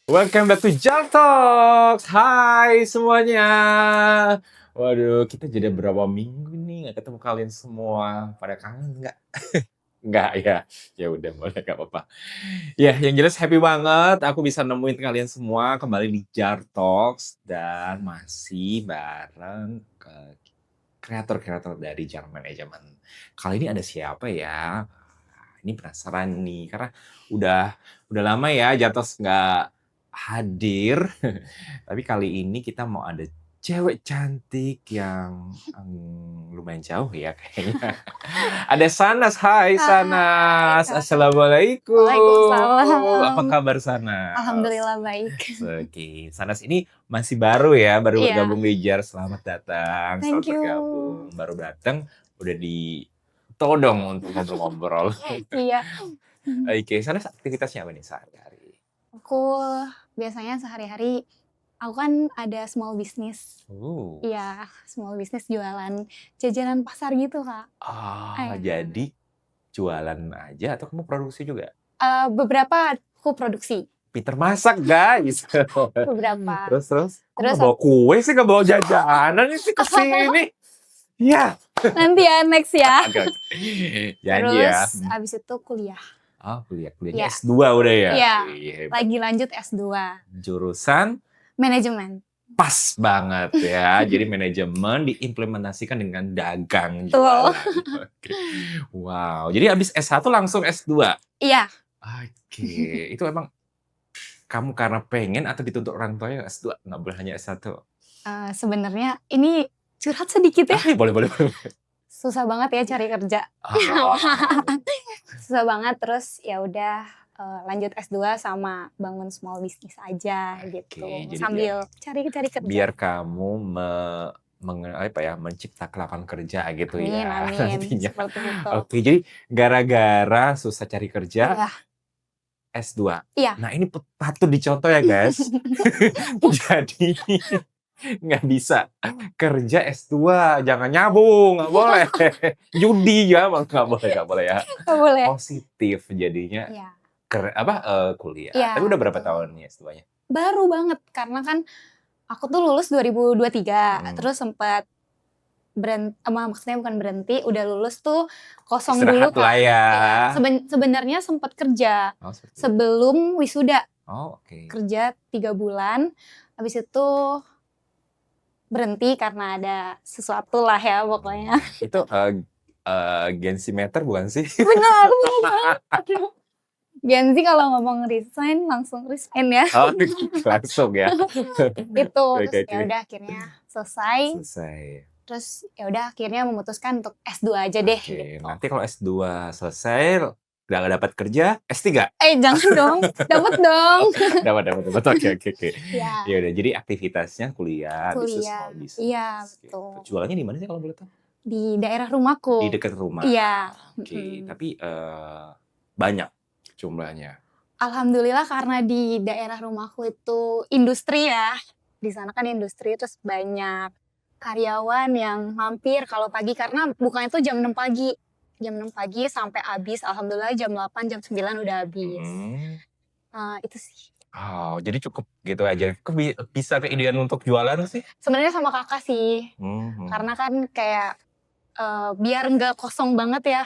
Welcome back to Jar Talks. Hai semuanya. Waduh, kita jadi berapa minggu nih nggak ketemu kalian semua. Pada kangen nggak? Nggak ya? Ya udah boleh nggak apa-apa. Ya, yang jelas happy banget aku bisa nemuin kalian semua kembali di Jar Talks dan masih bareng kreator-kreator dari Jar Management. Kali ini ada siapa ya? Ini penasaran nih karena udah lama ya Jatos nggak hadir. Tapi kali ini kita mau ada cewek cantik yang lumayan jauh ya kayaknya. Ada Sanas. Hai Hai, Sanas. Kak. Assalamualaikum. Waalaikumsalam. Apa kabar Sanas? Alhamdulillah baik. Oke, Sanas ini masih baru ya, baru Iya. bergabung di Jar. Selamat datang, Thank selamat you. bergabung. Baru datang udah ditodong untuk ngobrol-ngobrol. Iya. Oke, Sanas aktivitasnya apa nih sehari-hari? Aku biasanya sehari-hari aku kan ada small business. Oh. Iya, small business jualan jajanan pasar gitu, Kak. Jadi jualan aja atau kamu produksi juga? Beberapa aku produksi. Pinter masak, guys. Beberapa. Terus? Kok Terus nggak bawa kue sih, nggak bawa jajanan sih ke sini? Ya. Nanti ya next ya. Oke. Janji ya. Terus abis itu kuliah. Oh, kuliahnya Iya. S2 udah ya? Iya. Hebat. Lagi lanjut S2. Jurusan? Manajemen. Pas banget ya. Jadi manajemen diimplementasikan dengan dagang Betul. jualan. Oke. Wow. Jadi abis S1 langsung S2? Iya. Oke. Itu emang kamu karena pengen atau dituntut orang tuanya S2? Nggak boleh hanya S1? Sebenarnya ini curhat sedikit ya. Boleh. Susah banget ya cari kerja. Susah banget, terus ya udah lanjut S2 sama bangun small business aja gitu. Jadi Sambil cari kerja. biar kamu menciptakan lapangan kerja gitu ya. Amin. Nantinya. Seperti itu. Oke, jadi gara-gara susah cari kerja, Iya. S2. Iya. Nah ini patut dicontoh ya guys. Jadi nggak bisa kerja S2, jangan nyabung, nggak boleh. Judi ya, nggak boleh ya. Nggak boleh. Positif jadinya. Iya. Kuliah. Iya, Tapi udah berapa betul. tahun nih S2-nya? Baru banget, karena kan aku tuh lulus 2023, terus sempat maksudnya bukan berhenti, udah lulus tuh kosong Istirahat dulu lah kan. ya. Sebenarnya sempat kerja Seperti itu. sebelum wisuda. Oke. Kerja 3 bulan, habis itu berhenti karena ada sesuatu lah ya pokoknya. Itu gensimeter bukan sih? Benar banget. Aduh. Gen Z kalau ngomong resign langsung resign ya. Oh, langsung ya. Itu Oke. terus ya udah akhirnya selesai. Terus ya udah akhirnya memutuskan untuk S2 aja deh. Oke, Gitu. nanti kalau S2 selesai nggak dapat kerja, S3? Jangan dong, dapat dong. Dapat. Oke. Ya. Ya udah, jadi aktivitasnya kuliah. Bisnis. Iya, Gitu. betul. Jualannya di mana sih kalau boleh tahu? Di daerah rumahku. Di dekat rumah. Iya. Oke, tapi banyak jumlahnya. Alhamdulillah karena di daerah rumahku itu industri ya. Di sana kan industri, terus banyak karyawan yang mampir kalau pagi karena bukanya itu jam 6 pagi. Jam 6 pagi sampai habis. Alhamdulillah jam 8, jam 9 udah habis. Itu sih. Oh, jadi cukup gitu aja. Kok bisa keidean untuk jualan sih? Sebenarnya sama kakak sih. Karena kan kayak biar nggak kosong banget ya.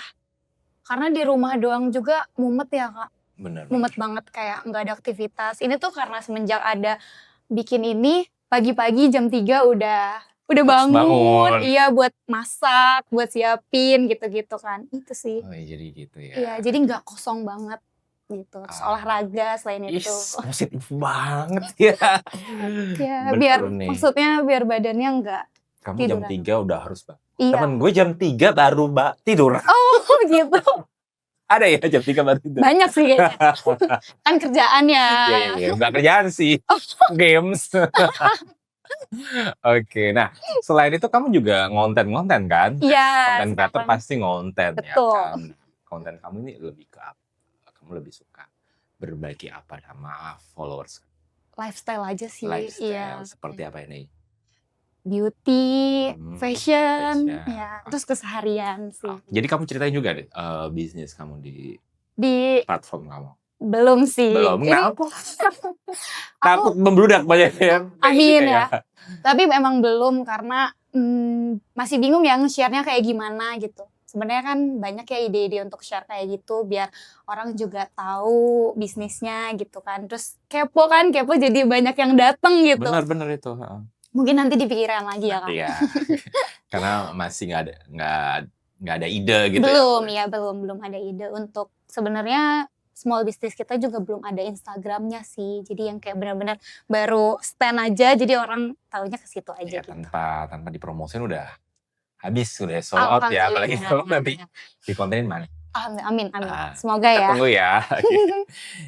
Karena di rumah doang juga mumet ya, Kak. Benar. Mumet banget kayak nggak ada aktivitas. Ini tuh karena semenjak ada bikin ini, pagi-pagi jam 3 udah bangun. Iya, buat masak, buat siapin gitu-gitu kan. Itu sih. Oh, jadi gitu ya. Iya, jadi nggak kosong banget gitu. Terus olahraga selain itu. Positif banget ya. Ya, maksudnya biar badannya nggak kamu tiduran. Jam 3 udah harus bangun. Iya. Temen gue jam 3 baru tidur. Oh gitu. Ada ya jam 3 baru tidur? Banyak sih kayaknya. Kan kerjaan ya. Iya. Nggak kerjaan sih. Games. Oke, nah selain itu kamu juga ngonten kan? Iya. Konten kreator pasti ngonten. Betul. Ya kan? Konten kamu ini lebih ke apa? Kamu lebih suka berbagi apa sama followers? Lifestyle aja sih. Lifestyle. Seperti apa ini? Beauty, fashion, ya, terus keseharian sih. Jadi kamu ceritain juga deh bisnis kamu di platform kamu. Belum sih. Belum, Ini kenapa? Takut aku membludak banyak yang kayak gitu amin ya. ya. Tapi memang belum karena masih bingung ya nge-share-nya kayak gimana gitu. Sebenarnya kan banyak ya ide-ide untuk share kayak gitu biar orang juga tahu bisnisnya gitu kan. Terus kepo kan, kepo jadi banyak yang dateng gitu. Benar itu, heeh. Mungkin nanti dipikirin lagi ya Kak. Iya, karena masih nggak ada ide gitu ya. Belum ya, belum ada ide untuk sebenarnya small business kita juga belum ada Instagramnya sih. Jadi yang kayak benar-benar baru stand aja jadi orang taunya ke situ aja Iya, gitu. tanpa dipromosin udah habis, udah sold out ya, apalagi kalau nanti dikontenin mana. Amin. Ah, Semoga kita ya. tunggu ya.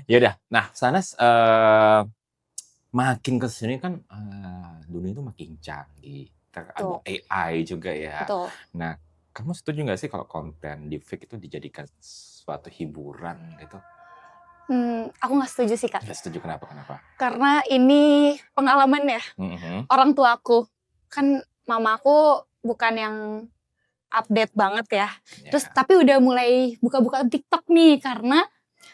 Ya udah. Nah, Sanas makin ke sini kan dunia itu makin canggih. Ada Betul. AI juga ya. Betul. Nah, kamu setuju nggak sih kalau konten deepfake itu dijadikan suatu hiburan gitu? Aku nggak setuju sih Kak. Nggak setuju, kenapa? Karena ini pengalaman ya. Mhm. Orang tua aku kan mama aku bukan yang update banget ya. Terus Ya. tapi udah mulai buka-buka TikTok nih karena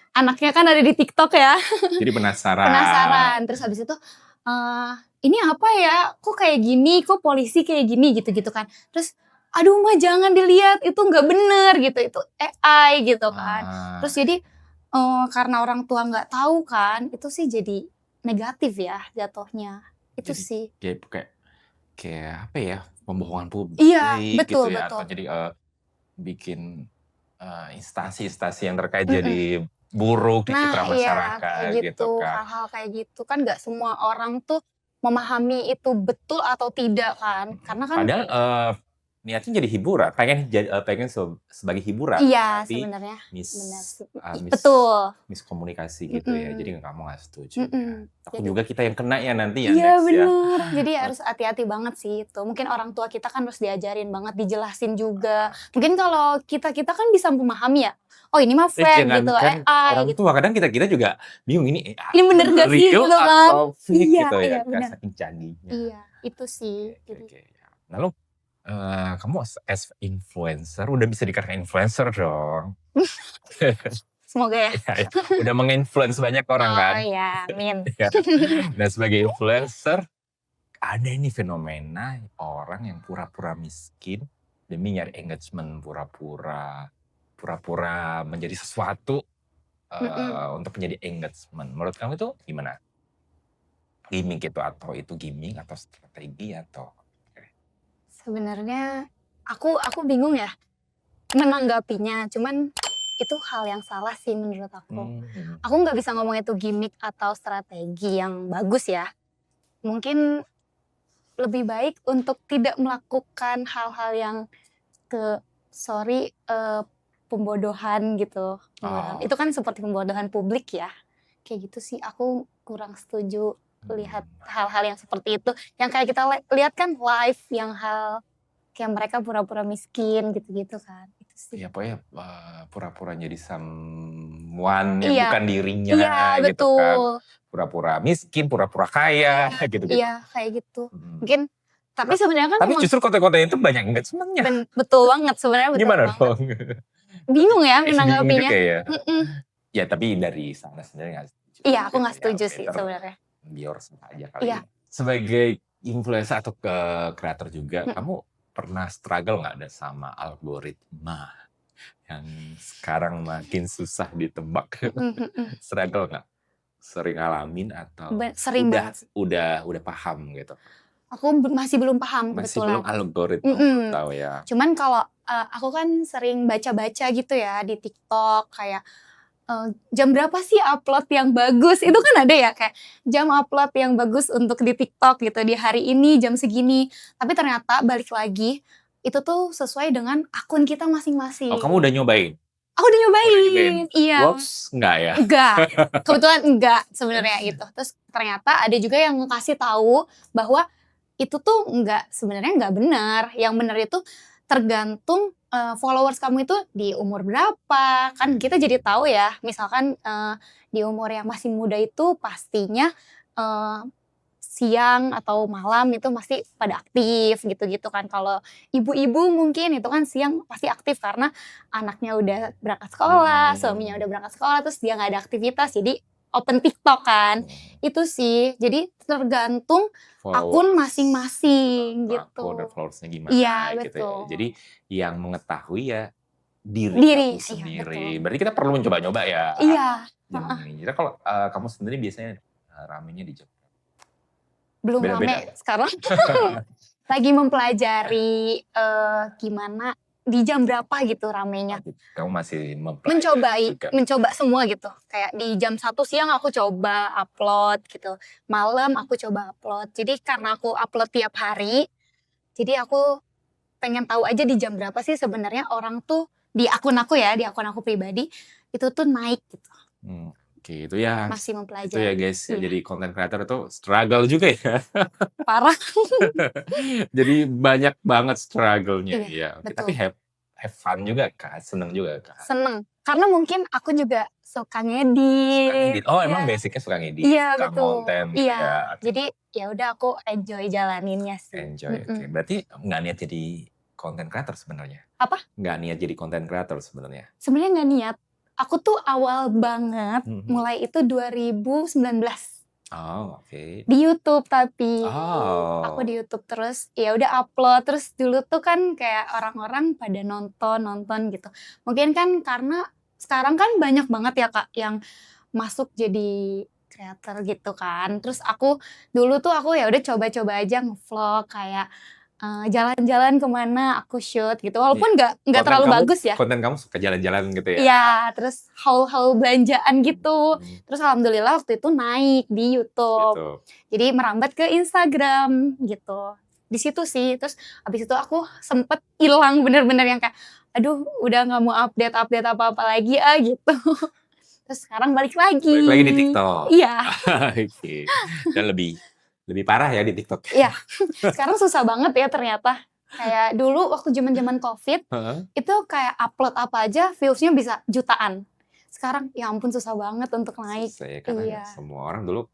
anaknya kan ada di TikTok ya. Jadi penasaran. Penasaran. Terus habis itu ini apa ya? Kok kayak gini? Kok polisi kayak gini gitu-gitu kan. Terus aduh mah jangan dilihat itu nggak bener gitu. Itu AI gitu kan. Terus jadi karena orang tua nggak tahu kan, itu sih jadi negatif ya jatuhnya. Itu Jadi sih. kayak apa ya? Pembohongan publik Iya, gitu betul. ya, atau jadi bikin instansi-instansi yang terkait jadi buruk di citra Nah iya masyarakat kayak gitu gitu, kan. hal-hal kayak gitu kan nggak semua orang tuh memahami itu betul atau tidak kan. Karena kan Padahal niatnya jadi hiburan, pengen sebagai hiburan, iya tapi sebenarnya benar sih. mis Betul. miskomunikasi gitu ya. Jadi kamu nggak setuju ya. Takut Jadi juga kita yang kena ya nanti ya iya next ya. bener, jadi harus hati-hati banget sih itu. Mungkin orang tua kita kan harus diajarin banget, dijelasin juga. Mungkin kalau kita kan bisa memahami ya, oh ini mah fake gitu, Jangankan AI orang gitu. tua, kadang kita juga bingung ini Ini bener gak sih real gitu kan? atau fake Iya, gitu ya, iya kan bener. saking canggihnya. Iya, itu sih. Jadi Oke. Lalu kamu as influencer udah bisa dikatakan influencer dong. semoga ya. Ya, udah menginfluence banyak orang kan. Oh iya, amin. Ya. Nah, sebagai influencer ada ini fenomena orang yang pura-pura miskin demi nyari engagement, pura-pura menjadi sesuatu untuk menjadi engagement. Menurut kamu itu gimana? Gimmick itu, atau itu gimmick atau strategi atau Sebenarnya aku bingung ya menanggapinya, cuman itu hal yang salah sih menurut aku. Aku nggak bisa ngomong itu gimmick atau strategi yang bagus ya. Mungkin lebih baik untuk tidak melakukan hal-hal yang pembodohan gitu. Itu kan seperti pembodohan publik ya. Kayak gitu sih aku kurang setuju lihat hal-hal yang seperti itu. Yang kayak kita lihat kan live yang hal kayak mereka pura-pura miskin gitu-gitu kan. Itu sih. ya pokoknya pura-pura jadi someone yang Iya. bukan dirinya Iya, gitu kan. betul. Pura-pura miskin, pura-pura kaya gitu-gitu. Iya, kayak gitu. Mungkin tapi sebenarnya kan Tapi justru konten-konten itu banyak engagementnya. betul banget sebenarnya, betul Gimana banget. dong? Bingung ya Bingung menanggapinya. juga ya. Ya tapi dari sana sendiri nggak setuju. Iya, aku nggak Ya, setuju oke, sih sebenarnya. Biar aja kali Iya. ini. Sebagai influencer atau kreator juga, kamu pernah struggle nggak ada sama algoritma yang sekarang makin susah ditebak? Struggle nggak? Sering ngalamin atau Sering banget. udah paham gitu? Aku masih belum paham Masih kebetulan. belum algoritma tahu ya. Cuman kalau aku kan sering baca-baca gitu ya di TikTok kayak jam berapa sih upload yang bagus? Itu kan ada ya kayak jam upload yang bagus untuk di TikTok gitu di hari ini jam segini. Tapi ternyata balik lagi itu tuh sesuai dengan akun kita masing-masing. Oh, kamu udah nyobain? Aku udah nyobain. Iya. Works enggak ya? Enggak. Kebetulan enggak sebenarnya itu. Terus ternyata ada juga yang ngasih tahu bahwa itu tuh sebenarnya enggak benar. Yang benar itu tergantung followers kamu itu di umur berapa. Kan kita jadi tahu ya, misalkan di umur yang masih muda itu pastinya siang atau malam itu masih pada aktif gitu-gitu kan. Kalau ibu-ibu mungkin itu kan siang pasti aktif karena anaknya udah berangkat sekolah, suaminya Hmm. udah berangkat sekolah, terus dia nggak ada aktivitas, jadi open TikTok kan. Itu sih, jadi tergantung akun Followers. masing-masing Akun dan gitu. followersnya gimana Iya gitu ya. betul. Jadi yang mengetahui ya diri Diri, kamu iya sendiri. betul. Berarti kita perlu mencoba-nyoba ya Iya, jam heeh. ini. Jadi kalau kamu sendiri biasanya ramenya di jam Belum beda-beda rame ya? sekarang. Lagi mempelajari, gimana di jam berapa gitu ramenya. Kamu masih mempelajari juga. Mencoba semua gitu. Kayak di jam 1 siang aku coba upload gitu. Malam aku coba upload. Jadi karena aku upload tiap hari, jadi aku pengen tahu aja di jam berapa sih sebenarnya orang tuh di akun aku ya, di akun aku pribadi itu tuh naik gitu. Oke, itu ya Masih itu ya mempelajari. guys ya, Iya, jadi content creator itu struggle juga ya. parah. Jadi banyak banget struggle-nya Iya, ya. Oke, tapi betul. have fun juga kan, seneng juga kan. Seneng. Karena mungkin aku juga suka Suka ngedit. ngedit. Oh, emang Iya. basicnya suka ngedit, Iya suka betul. ngonten gitu Iya. ya. Oke, Jadi ya udah aku enjoy jalaninnya sih. enjoy. Oke, berarti nggak niat jadi content creator sebenarnya? Apa? Nggak niat jadi content creator sebenarnya? Sebenarnya nggak niat. Aku tuh awal banget mulai itu 2019 Oh, oke. di YouTube tapi aku Oh. di YouTube terus ya udah upload terus dulu tuh kan kayak orang-orang pada nonton gitu. Mungkin kan karena sekarang kan banyak banget ya Kak yang masuk jadi creator gitu kan. Terus aku dulu tuh aku ya udah coba-coba aja nge-vlog kayak jalan-jalan kemana aku shoot gitu. Walaupun nggak terlalu bagus ya. Konten kamu suka jalan-jalan gitu ya? Iya, terus haul-haul belanjaan gitu. Terus alhamdulillah waktu itu naik di YouTube. Gitu. Jadi merambat ke Instagram gitu. Di situ sih. Terus abis itu aku sempet hilang bener-bener yang kayak, aduh udah nggak mau update apa-apa lagi gitu. Terus sekarang balik lagi. Balik lagi di TikTok. Iya. Oke. Dan lebih parah ya di TikTok. Iya. Sekarang susah banget ya ternyata. Kayak dulu waktu zaman-zaman Covid, itu kayak upload apa aja views-nya bisa jutaan. Sekarang ya ampun susah banget untuk naik. Karena Iya. semua orang dulu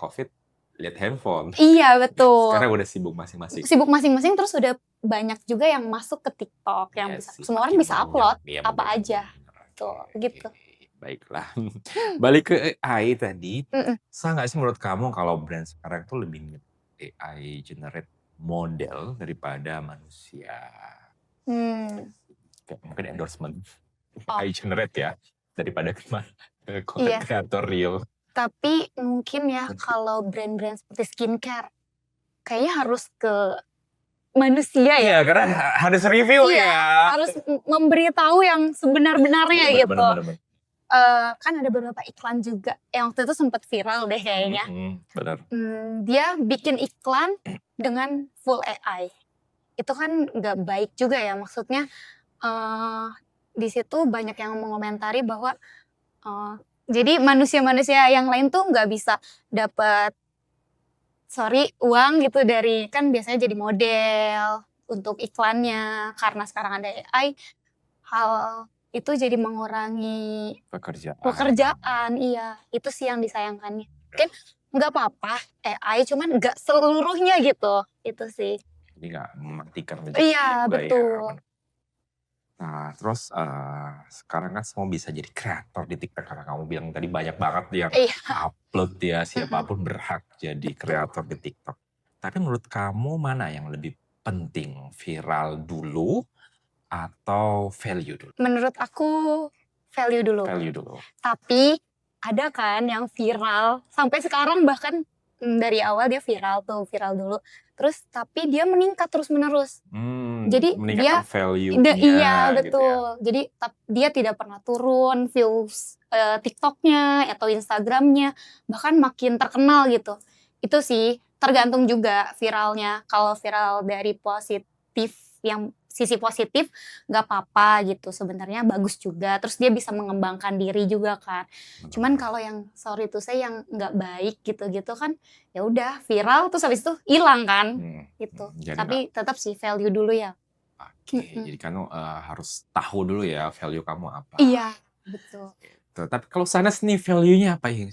Covid lihat handphone. Iya betul. Sekarang udah sibuk masing-masing. Sibuk masing-masing terus udah banyak juga yang masuk ke TikTok yang bisa semua orang bisa upload apa aja. Tuh, gitu. Baiklah. Balik ke AI tadi. Susah nggak sih menurut kamu kalau brand sekarang tuh lebih AI generate model daripada manusia? Kayak mungkin endorsement AI generate ya daripada content creator real. Tapi mungkin ya kalau brand-brand seperti skincare kayaknya harus ke manusia ya. Iya, karena harus review ya. Harus memberitahu yang sebenar-benarnya gitu. Benar. Kan ada beberapa iklan juga yang waktu itu sempat viral deh kayaknya. Benar. Dia bikin iklan dengan full AI. Itu kan nggak baik juga ya, maksudnya di situ banyak yang mengomentari bahwa jadi manusia-manusia yang lain tuh nggak bisa dapat uang gitu dari kan biasanya jadi model untuk iklannya karena sekarang ada AI hal itu jadi mengurangi pekerjaan. Iya itu sih yang disayangkannya. Mungkin nggak apa-apa AI cuman nggak seluruhnya gitu itu sih. Jadi nggak mematikan. Iya betul. Nah terus sekarang kan semua bisa jadi kreator di TikTok karena kamu bilang tadi banyak banget yang upload ya siapapun berhak jadi kreator di TikTok. Tapi menurut kamu mana yang lebih penting, viral dulu atau value dulu? Menurut aku Value dulu. Tapi ada kan yang viral sampai sekarang bahkan dari awal dia viral dulu. Terus tapi dia meningkat terus-menerus. Jadi dia value-nya. Iya betul. Gitu ya. Jadi dia tidak pernah turun views TikTok-nya atau Instagram-nya bahkan makin terkenal gitu. Itu sih tergantung juga viralnya. Kalau viral dari positif yang sisi positif nggak apa-apa gitu sebenarnya bagus juga terus dia bisa mengembangkan diri juga kan. Cuman kalau yang sorry tuh saya yang nggak baik gitu kan ya udah viral terus habis itu hilang kan gitu. Tapi tetap sih value dulu ya. Jadi kamu harus tahu dulu ya value kamu apa. Iya betul. Gitu. Tapi kalau Sanas nih value-nya apa ya?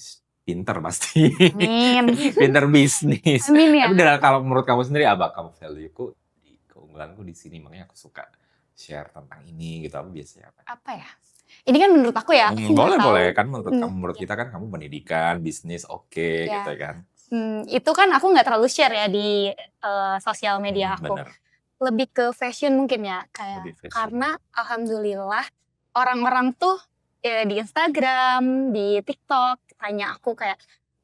pinter pasti. Amin. Pinter bisnis. Amin ya. Tapi kalau menurut kamu sendiri apa kamu value-ku, keunggulanku di sini makanya aku suka share tentang ini gitu. Apa biasanya apa? Apa ya? Ini kan menurut aku ya, aku nggak tahu. Boleh kan menurut kamu, menurut Ya. kita kan kamu pendidikan, bisnis oke Ya. gitu kan. Itu kan aku nggak terlalu share ya di sosial media aku. Bener. Lebih ke fashion mungkin ya, kayak Lebih fashion. karena alhamdulillah orang-orang tuh di Instagram, di TikTok tanya aku kayak,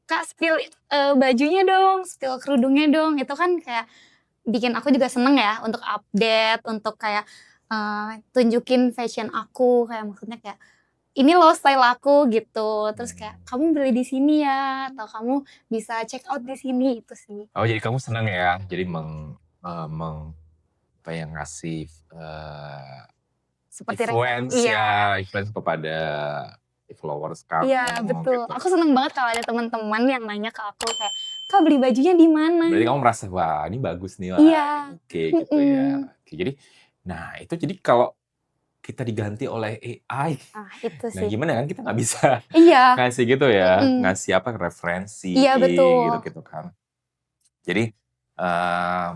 Kak spill bajunya dong, spill kerudungnya dong. Itu kan kayak bikin aku juga seneng ya untuk update, untuk kayak tunjukin fashion aku, kayak maksudnya kayak ini loh style aku gitu. Terus kayak kamu beli di sini ya, atau kamu bisa check out di sini, itu sih. Oh jadi kamu senang ya, jadi apa yang ngasih Seperti influence iya. ya, influence kepada followers kamu. Iya betul. Gitu. Aku seneng banget kalau ada teman-teman yang nanya ke aku kayak, Kak beli bajunya di mana? Berarti kamu merasa wah ini bagus nih, wah Iya. oke gitu ya. Oke, jadi, nah itu jadi kalau kita diganti oleh AI, Itu nah sih. gimana kan kita nggak bisa Iya. ngasih gitu ya, ngasih apa referensi, Iya betul. gitu kan. Jadi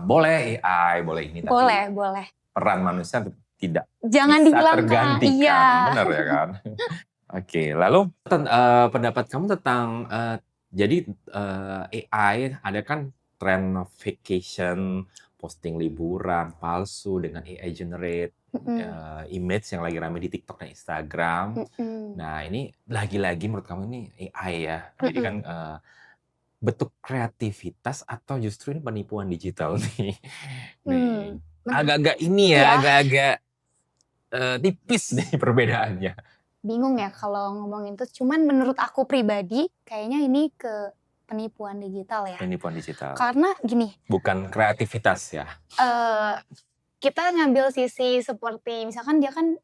boleh AI, boleh ini, tapi Boleh. peran manusia tidak Jangan bisa dihilangkan. tergantikan, Iya. benar ya kan? Oke, lalu pendapat kamu tentang jadi AI ada kan trend vacation, posting liburan palsu dengan AI generate image yang lagi rame di TikTok dan Instagram. Nah ini lagi-lagi menurut kamu ini AI ya, jadi kan bentuk kreativitas atau justru ini penipuan digital nih? Nih agak-agak ini ya, Iya. agak-agak tipis nih perbedaannya. Bingung ya kalau ngomongin itu, cuman menurut aku pribadi kayaknya ini ke penipuan digital ya. Penipuan digital. Karena gini. Bukan kreativitas ya. Kita ngambil sisi seperti misalkan dia kan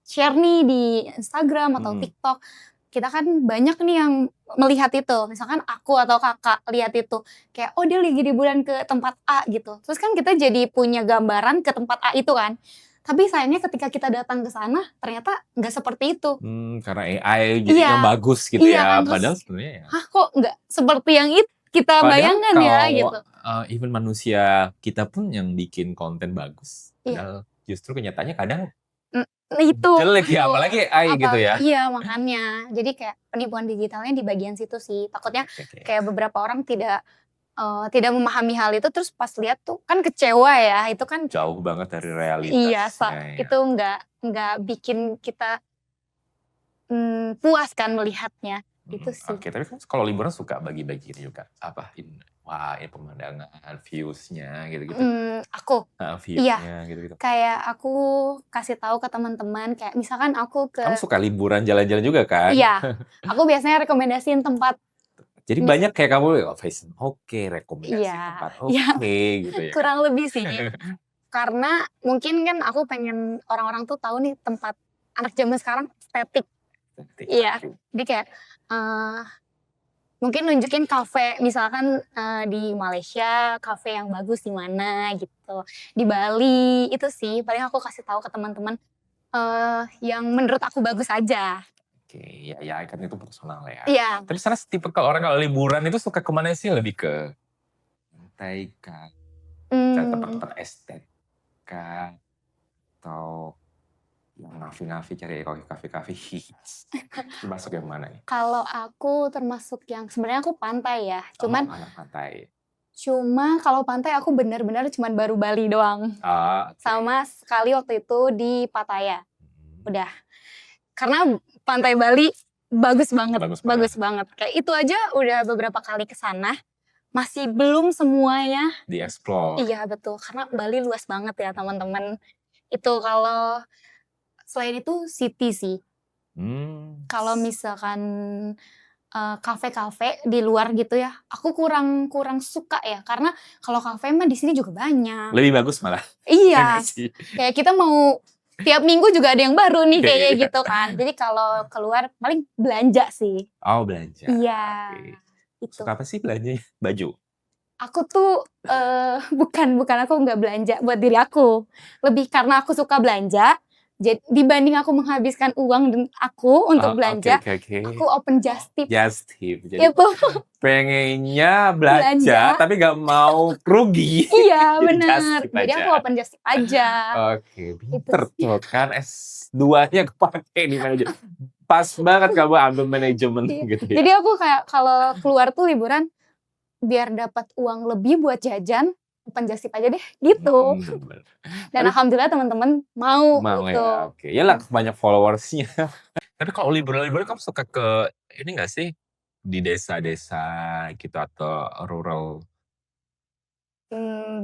share nih di Instagram atau TikTok. Kita kan banyak nih yang melihat itu. Misalkan aku atau kakak lihat itu. Kayak oh dia lagi liburan ke tempat A gitu. Terus kan kita jadi punya gambaran ke tempat A itu kan. Tapi sayangnya ketika kita datang ke sana ternyata nggak seperti itu. Karena AI jadinya bagus gitu ya. Kan, Padahal sebenarnya ya. Kok nggak seperti yang kita bayangkan ya gitu. Even manusia kita pun yang bikin konten bagus. Padahal justru kenyataannya kadang itu jelek ya, apalagi AI gitu ya. Iya makanya. Jadi kayak penipuan digitalnya di bagian situ sih. Takutnya kayak beberapa orang tidak memahami hal itu, terus pas lihat tuh kan kecewa ya. Itu kan jauh banget dari realitas. Iya, itu nggak bikin kita puas kan melihatnya. Itu sih. Oke, tapi kan kalau liburan suka bagi-bagi juga. Apa wah ini pemandangan, views-nya gitu-gitu. Aku view-nya gitu-gitu. Kayak aku kasih tahu ke teman-teman kayak misalkan aku Kamu suka liburan jalan-jalan juga kan? Iya. Aku biasanya rekomendasiin tempat. Jadi banyak kayak kamu fashion rekomendasi tempat gitu ya. Kurang lebih sih. Karena mungkin kan aku pengen orang-orang tuh tahu nih tempat anak zaman sekarang estetik. Iya. Jadi kayak mungkin nunjukin kafe misalkan di Malaysia, kafe yang bagus di mana gitu. Di Bali itu sih paling aku kasih tahu ke teman-teman yang menurut aku bagus aja. Oke, ya kan itu personal ya. Iya. Tapi sana tipe kalau orang kalau liburan itu suka kemana sih? Lebih ke pantai kah? Tempat-tempat estetik kah? Atau yang ngafi-ngafi cari kafe-kafe hits. Termasuk yang mana nih? Kalau aku termasuk yang sebenarnya aku pantai ya. Cuman anak pantai. Cuma kalau pantai aku benar-benar cuman baru Bali doang. Sama sekali waktu itu di Pattaya. Udah. Karena pantai Bali bagus banget. Bagus banget. Kayak itu aja udah beberapa kali ke sana. Masih belum semuanya di-explore. Iya betul. Karena Bali luas banget ya teman-teman. Itu kalau selain itu city sih. Kalau misalkan kafe-kafe di luar gitu ya, aku kurang suka ya, karena kalau kafe mah di sini juga banyak. Lebih bagus malah. Iya, kayak kita mau tiap minggu juga ada yang baru nih kayak gitu kan. Jadi kalau keluar paling belanja sih. Oh belanja. Iya. Itu. Suka apa sih belanjanya? Baju? Aku tuh bukan aku nggak belanja buat diri aku, lebih karena aku suka belanja. Jadi dibanding aku menghabiskan uang aku untuk belanja, aku open just tip. Just tip. Jadi Itu pengennya belanja belanja. tapi nggak mau rugi. Iya, Jadi just bener. tip Jadi aja. aku open just tip aja. Oke, Itu pinter sih. tuh kan S2-nya kepake di manajemen. Pas banget kamu ambil manajemen Iya. gitu ya. Jadi aku kayak kalau keluar tuh liburan biar dapat uang lebih buat jajan, open just tip aja deh, gitu. Bener. Dan Tapi alhamdulillah teman-teman mau mau gitu. ya, oke. Yalah banyak followersnya. Tapi kalau liburan-liburan kamu suka ke ini nggak sih di desa-desa gitu atau rural?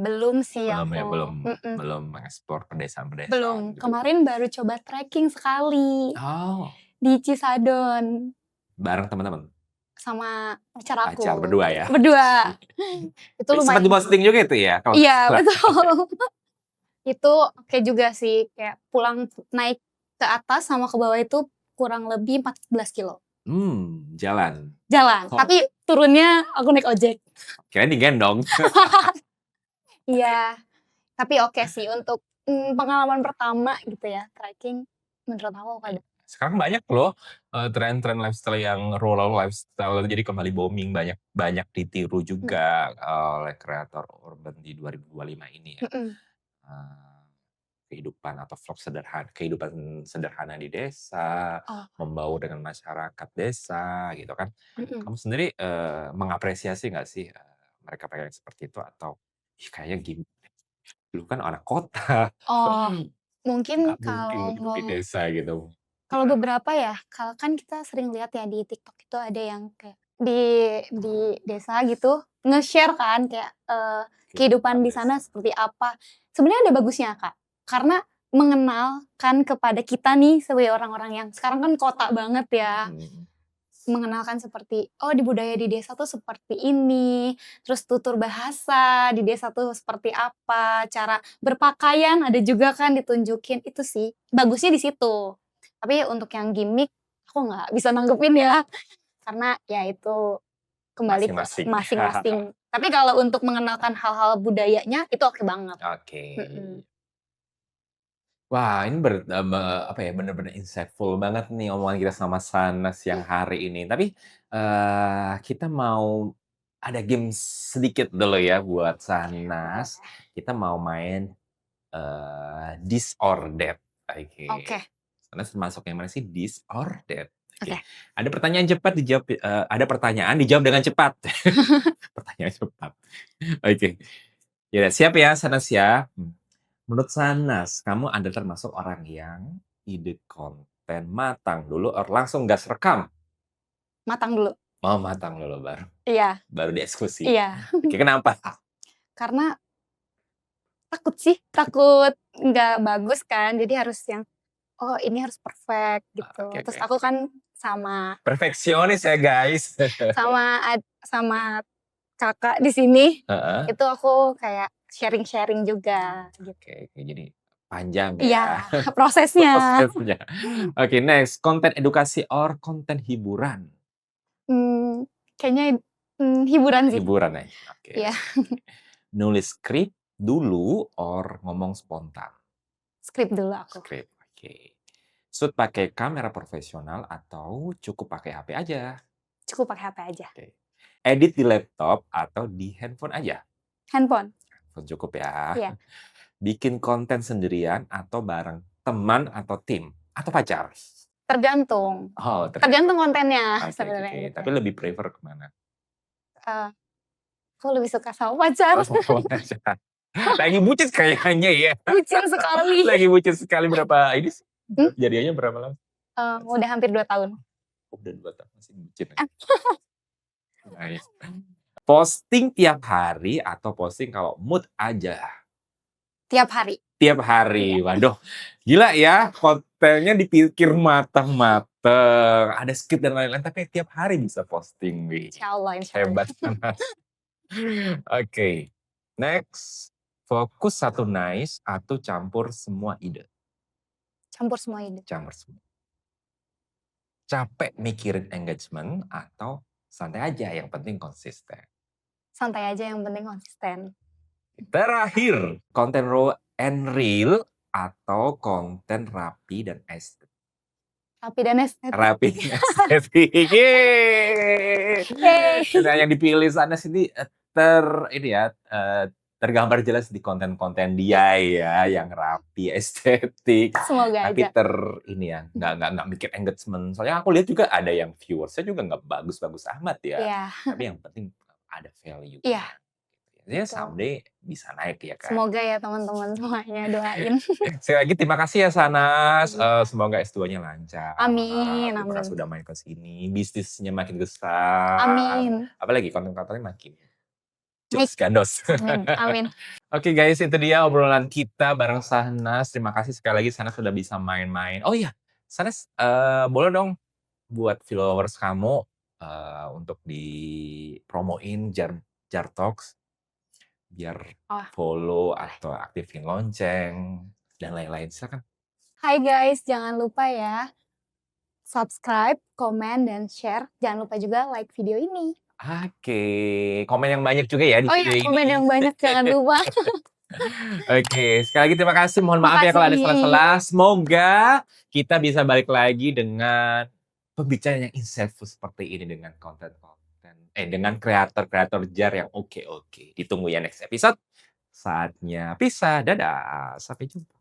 Belum sih Belum ya, aku. belum mengeksplor pedesaan-pedesaan Belum. gitu. Kemarin baru coba trekking sekali Oh, di Cisadon bareng teman-teman? sama pacar aku. Pacar berdua ya? Berdua. Itu Sempat lumayan. diposting juga itu ya? Kalau Iya, nggak salah. betul. Itu oke juga sih, kayak pulang naik ke atas sama ke bawah itu kurang lebih 14 kilo. Jalan. Jalan, Oh. tapi turunnya aku naik ojek. Kirain digendong. Iya, tapi oke sih untuk pengalaman pertama gitu ya, trekking menurut aku ada. Sekarang banyak loh tren-tren lifestyle yang rural lifestyle, jadi kembali booming, banyak ditiru juga oleh kreator urban di 2025 ini ya. Kehidupan atau vlog kehidupan sederhana di desa, membaur dengan masyarakat desa gitu kan. Kamu sendiri mengapresiasi nggak sih mereka-mereka yang seperti itu atau kayaknya gimmick dulu kan anak kota. Oh, mungkin Nggak mungkin hidup di desa gitu. kalau beberapa ya, kalau kan kita sering lihat ya di TikTok itu ada yang kayak di desa gitu nge-share kan kayak kehidupan di sana seperti apa. Sebenarnya ada bagusnya Kak, karena mengenalkan kepada kita nih sebagai orang-orang yang sekarang kan kota banget ya. Mengenalkan seperti, oh di budaya di desa tuh seperti ini, terus tutur bahasa di desa tuh seperti apa, cara berpakaian ada juga kan ditunjukin, itu sih bagusnya di situ. Tapi untuk yang gimmick aku nggak bisa nanggepin ya, karena ya itu kembali ke Masing-masing. masing-masing. Tapi kalau untuk mengenalkan hal-hal budayanya itu oke banget. Oke. Wah, ini apa ya, bener-bener insightful banget nih omongan kita sama Sana siang hari ini. Tapi kita mau ada game sedikit dulu ya buat Sanas. Kita mau main This or That. Oke. Sanas masuk yang mana sih? This or That. Oke. Ada pertanyaan cepat dijawab. Ada pertanyaan dijawab dengan cepat. Pertanyaan cepat. Oke. Ya, siap ya Sanas ya. Menurut Sanas, kamu ada termasuk orang yang ide konten matang dulu or langsung gas rekam? Matang dulu. Oh, matang dulu baru. Iya. Baru dieksekusi. Iya. Oke, kenapa? Karena takut nggak bagus kan, jadi harus yang oh ini harus perfect gitu. Oke. Terus aku kan sama Perfeksionis ya guys. sama kakak di sini, Heeh. itu aku kayak sharing-sharing juga gitu. Oke, jadi panjang Iya, ya. prosesnya. Prosesnya. Oke, next. Konten edukasi or konten hiburan? Kayaknya hiburan sih. Hiburan aja. Oke. Iya. Nulis skrip dulu or ngomong spontan? Skrip dulu aku. Skrip, oke. Shoot pakai kamera profesional atau cukup pakai HP aja? Cukup pakai HP aja. Oke. Edit di laptop atau di handphone aja? Handphone. Handphone cukup ya. Iya. Bikin konten sendirian atau bareng teman atau tim atau pacar? Tergantung. Oh, Tergantung kontennya Oke, sebenarnya gitu. tapi lebih prefer kemana? Aku lebih suka sama pacar. Oh, pacar. Lagi bucin kayaknya ya. Bucin sekali. Lagi bucin sekali berapa ini sih? Jadiannya berapa lama? Udah hampir 2 tahun. Udah 2 tahun masih bucin. Nice. Posting tiap hari atau posting kalau mood aja? Tiap hari. Tiap hari. Waduh, gila ya, kontennya dipikir matang-matang, ada skrip dan lain-lain, tapi tiap hari bisa posting, wih. Insyaallah. Hebat Sanas. Oke, next. Fokus satu nice atau campur semua ide? Campur semua ide. Campur semua. Capek mikirin engagement atau santai aja yang penting konsisten? Santai aja yang penting konsisten. Terakhir, konten raw and real atau konten rapi dan estetik? Rapi dan estetik. Rapi dan estetik. Yeay. Yeay. Nah, yang dipilih sana sini ini ya, tergambar jelas di konten-konten dia ya, yang rapi, estetik, Semoga tapi aja. ini ya, nggak mikir engagement. Soalnya aku lihat juga ada yang viewersnya juga nggak bagus-bagus amat ya, Iya, tapi yang penting ada value. iya, Ya betul. someday bisa naik ya kan. Semoga ya teman-teman semuanya doain. Sekali lagi terima kasih ya Sanas, semoga S2-nya lancar. Amin, Terima kasih amin. udah main ke sini, bisnisnya makin besar. Amin. Apalagi konten-kontennya makin Baik. jos gandos. Amin, amin. Oke guys, itu dia obrolan kita bareng Sanas. Terima kasih sekali lagi Sanas sudah bisa main-main. Oh iya, Sanas, boleh dong buat followers kamu, untuk dipromoin Jar Talks, biar Oh, follow boleh. atau aktifin lonceng dan lain-lain. Silakan. Hai guys, jangan lupa ya subscribe, komen, dan share. Jangan lupa juga like video ini. Oke, komen yang banyak juga ya di Oh video iya, komen ini. yang banyak jangan lupa. Oke, sekali lagi terima kasih. Mohon maaf ya kalau ada Makasih. salah-salah. Semoga kita bisa balik lagi dengan pembicaraan yang insightful seperti ini dengan dengan kreator-kreator jar yang oke-oke. Ditunggu ya next episode. Saatnya pisah. Dadah. Sampai jumpa.